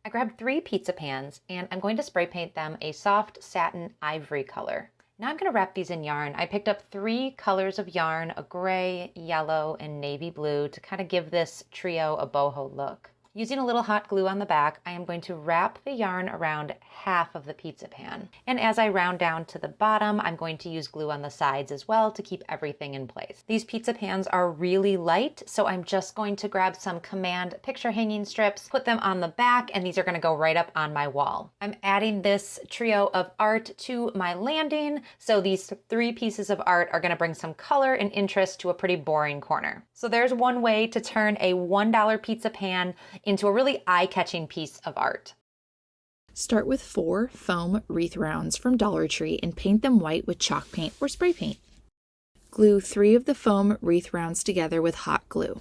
I grabbed 3 pizza pans and I'm going to spray paint them a soft satin ivory color. Now I'm going to wrap these in yarn. I picked up 3 colors of yarn, a gray, yellow, and navy blue to kind of give this trio a boho look. Using a little hot glue on the back, I am going to wrap the yarn around half of the pizza pan. And as I round down to the bottom, I'm going to use glue on the sides as well to keep everything in place. These pizza pans are really light, so I'm just going to grab some command picture hanging strips, put them on the back, and these are going to go right up on my wall. I'm adding this trio of art to my landing, so these 3 pieces of art are going to bring some color and interest to a pretty boring corner. So there's one way to turn a $1 pizza pan into a really eye-catching piece of art. Start with 4 foam wreath rounds from Dollar Tree and paint them white with chalk paint or spray paint. Glue 3 of the foam wreath rounds together with hot glue.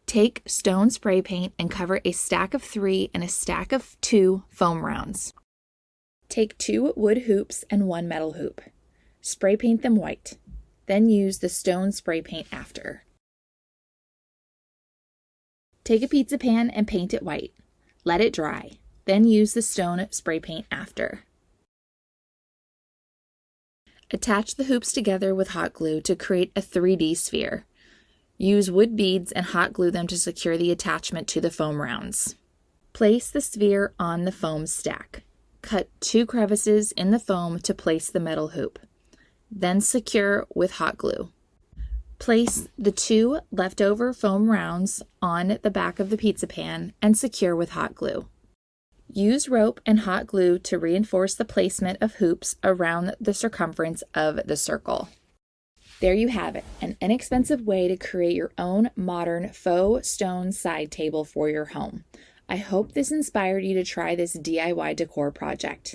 Take stone spray paint and cover a stack of 3 and a stack of 2 foam rounds. Take 2 wood hoops and 1 metal hoop. Spray paint them white. Then use the stone spray paint after. Take a pizza pan and paint it white. Let it dry. Then use the stone spray paint after. Attach the hoops together with hot glue to create a 3D sphere. Use wood beads and hot glue them to secure the attachment to the foam rounds. Place the sphere on the foam stack. Cut 2 crevices in the foam to place the metal hoop. Then secure with hot glue. Place the 2 leftover foam rounds on the back of the pizza pan and secure with hot glue. Use rope and hot glue to reinforce the placement of hoops around the circumference of the circle. There you have it, an inexpensive way to create your own modern faux stone side table for your home. I hope this inspired you to try this DIY decor project.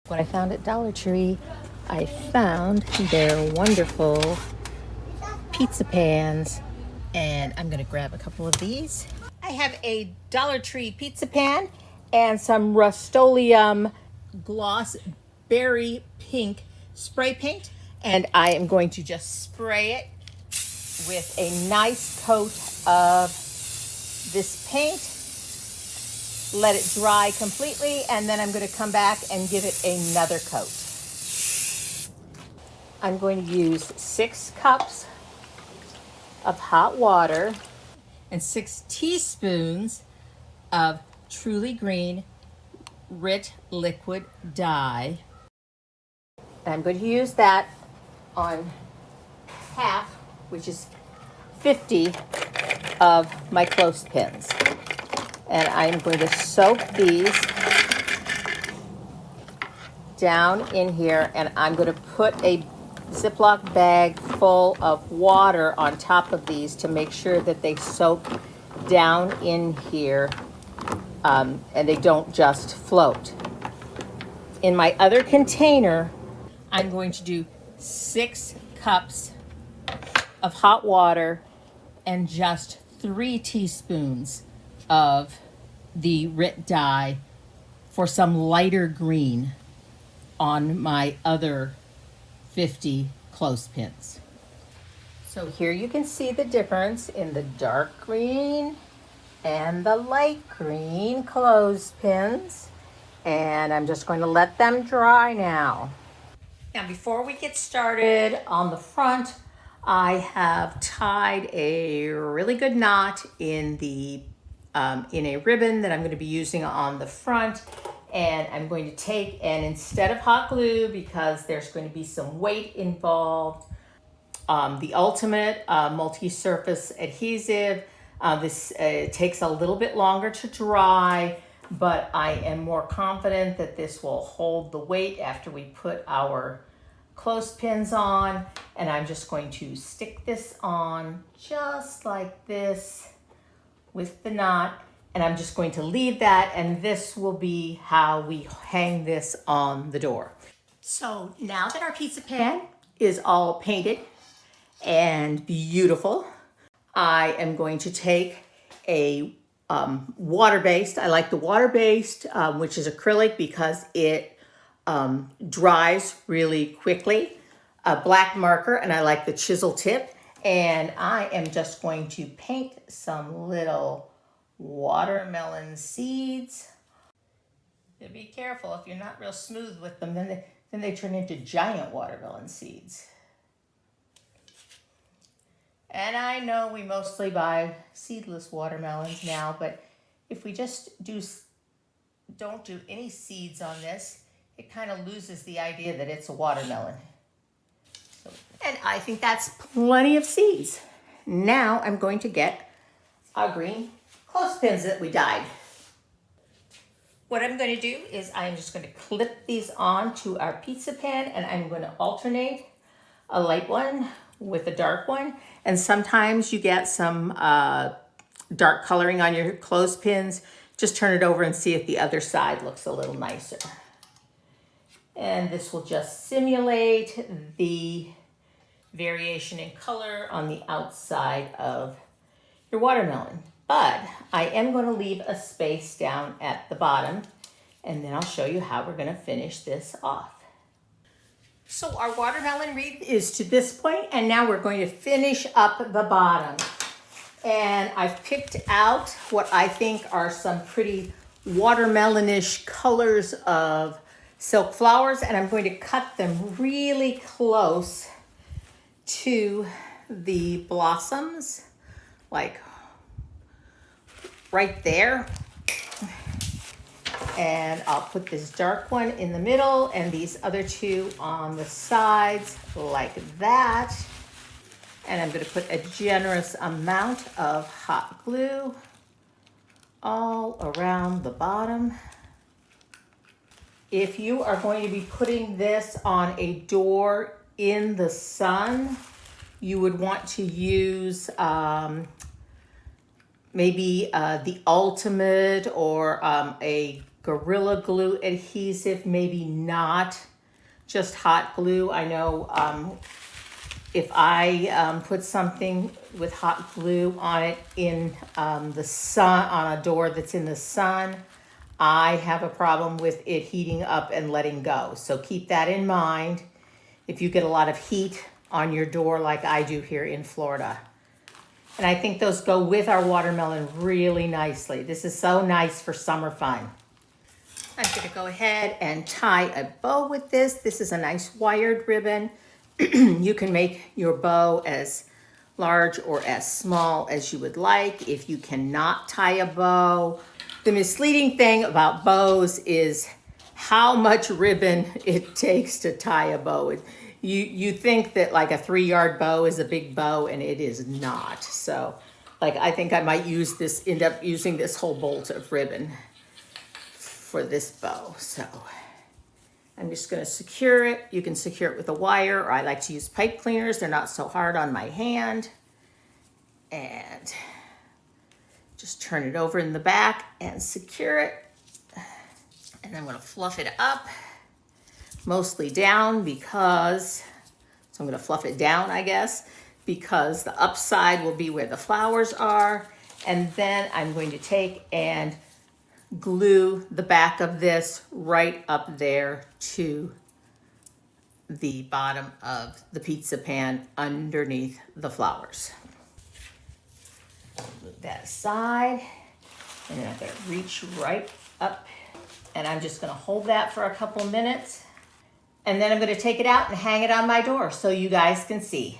What I found at Dollar Tree, I found their wonderful pizza pans, and I'm going to grab a couple of these. I have a Dollar Tree pizza pan and some Rust-Oleum gloss berry pink spray paint, and I am going to just spray it with a nice coat of this paint. Let it dry completely, and then I'm going to come back and give it another coat. I'm going to use 6 cups of hot water and 6 teaspoons of Truly Green Rit liquid dye. I'm going to use that on half, which is 50 of my clothespins. And I'm going to soak these down in here, and I'm going to put a Ziploc bag full of water on top of these to make sure that they soak down in here and they don't just float. In my other container, I'm going to do 6 cups of hot water and just 3 teaspoons of the Rit dye for some lighter green on my other 50 clothespins. So here you can see the difference in the dark green and the light green clothespins. And I'm just going to let them dry now. Now before we get started, on the front, I have tied a really good knot in a ribbon that I'm going to be using on the front. And I'm going to take, and instead of hot glue, because there's going to be some weight involved, the Ultimate multi-surface adhesive. This takes a little bit longer to dry, but I am more confident that this will hold the weight after we put our clothespins on. And I'm just going to stick this on just like this with the knot. And I'm just going to leave that, and this will be how we hang this on the door. So now that our pizza pan is all painted and beautiful, I am going to take a water-based, I like the water-based, which is acrylic because it dries really quickly, a black marker, and I like the chisel tip. And I am just going to paint some little watermelon seeds. Be careful, if you're not real smooth with them, then they turn into giant watermelon seeds. And I know we mostly buy seedless watermelons now, but if we just don't do any seeds on this, it kind of loses the idea that it's a watermelon. And I think that's plenty of seeds. Now I'm going to get our green clothespins that we dyed. What I'm going to do is I'm just going to clip these on to our pizza pan, and I'm going to alternate a light one with a dark one. And sometimes you get some dark coloring on your clothespins. Just turn it over and see if the other side looks a little nicer. And this will just simulate the variation in color on the outside of your watermelon. But I am going to leave a space down at the bottom, and then I'll show you how we're going to finish this off. So our watermelon wreath is to this point, and now we're going to finish up the bottom. And I've picked out what I think are some pretty watermelonish colors of silk flowers, and I'm going to cut them really close to the blossoms, like right there. And I'll put this dark one in the middle and these other two on the sides like that. And I'm going to put a generous amount of hot glue all around the bottom. If you are going to be putting this on a door in the sun, you would want to use maybe the Ultimate or a Gorilla Glue adhesive, maybe not just hot glue. I know if I put something with hot glue on it in the sun, on a door that's in the sun, I have a problem with it heating up and letting go. So keep that in mind if you get a lot of heat on your door like I do here in Florida. And I think those go with our watermelon really nicely. This is so nice for summer fun. I'm going to go ahead and tie a bow with this. This is a nice wired ribbon. You can make your bow as large or as small as you would like. If you cannot tie a bow, the misleading thing about bows is how much ribbon it takes to tie a bow. You think that like a 3-yard bow is a big bow, and it is not. So like I think I might end up using this whole bolt of ribbon for this bow. So I'm just going to secure it. You can secure it with a wire, or I like to use pipe cleaners. They're not so hard on my hand. And just turn it over in the back and secure it. And I'm going to fluff it up, mostly down because, so I'm going to fluff it down, I guess, because the upside will be where the flowers are. And then I'm going to take and glue the back of this right up there to the bottom of the pizza pan underneath the flowers. Move that aside, and then I'm going to reach right up, and I'm just going to hold that for a couple minutes, and then I'm going to take it out and hang it on my door so you guys can see.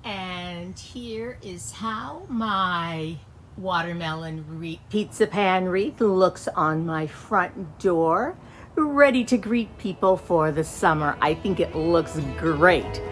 And here is how my watermelon pizza pan wreath looks on my front door, ready to greet people for the summer. I think it looks great.